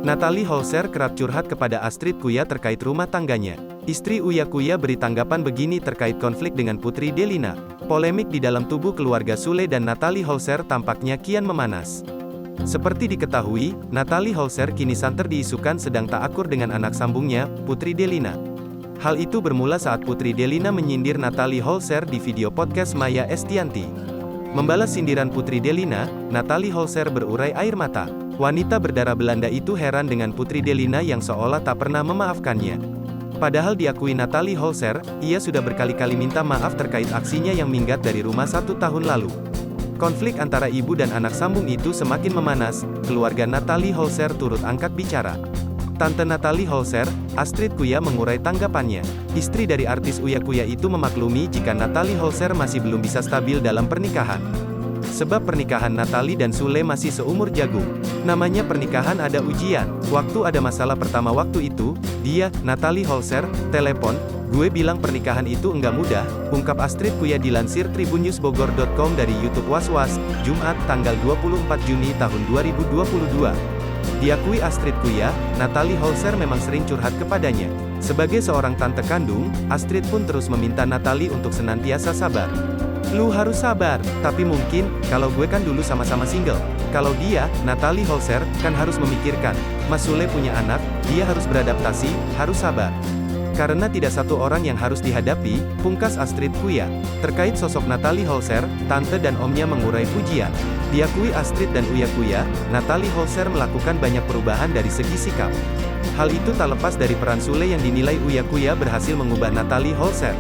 Natalie Holzer kerap curhat kepada Astrid Kuya terkait rumah tangganya. Istri Uya Kuya beri tanggapan begini terkait konflik dengan Putri Delina. Polemik di dalam tubuh keluarga Sule dan Natalie Holzer tampaknya kian memanas. Seperti diketahui, Natalie Holzer kini santer diisukan sedang tak akur dengan anak sambungnya, Putri Delina. Hal itu bermula saat Putri Delina menyindir Natalie Holzer di video podcast Maya Estianty. Membalas sindiran Putri Delina, Natalie Holzer berurai air mata. Wanita berdarah Belanda itu heran dengan Putri Delina yang seolah tak pernah memaafkannya. Padahal diakui Natalie Holzer, ia sudah berkali-kali minta maaf terkait aksinya yang minggat dari rumah 1 tahun lalu. Konflik antara ibu dan anak sambung itu semakin memanas, keluarga Natalie Holzer turut angkat bicara. Tante Natalie Holzer, Astrid Kuya mengurai tanggapannya. Istri dari artis Uya Kuya itu memaklumi jika Natalie Holzer masih belum bisa stabil dalam pernikahan. Sebab pernikahan Natalie dan Sule masih seumur jagung. Namanya pernikahan ada ujian. Waktu ada masalah pertama waktu itu, dia, Natalie Holzer, telepon, "Gue bilang pernikahan itu enggak mudah," ungkap Astrid Kuya dilansir tribunnewsbogor.com dari YouTube Was-Was, Jumat, tanggal 24 Juni tahun 2022. Diakui Astrid Kuya, Natalie Holzer memang sering curhat kepadanya. Sebagai seorang tante kandung, Astrid pun terus meminta Natalie untuk senantiasa sabar. "Lu harus sabar, tapi mungkin, kalau gue kan dulu sama-sama single. Kalau dia, Natalie Holzer, kan harus memikirkan, Mas Sule punya anak, dia harus beradaptasi, harus sabar. Karena tidak satu orang yang harus dihadapi," pungkas Astrid Kuya. Terkait sosok Natalie Holzer, tante dan omnya mengurai pujian. Diakui Astrid dan Uya Kuya, Natalie Holzer melakukan banyak perubahan dari segi sikap. Hal itu tak lepas dari peran Sule yang dinilai Uya Kuya berhasil mengubah Natalie Holzer.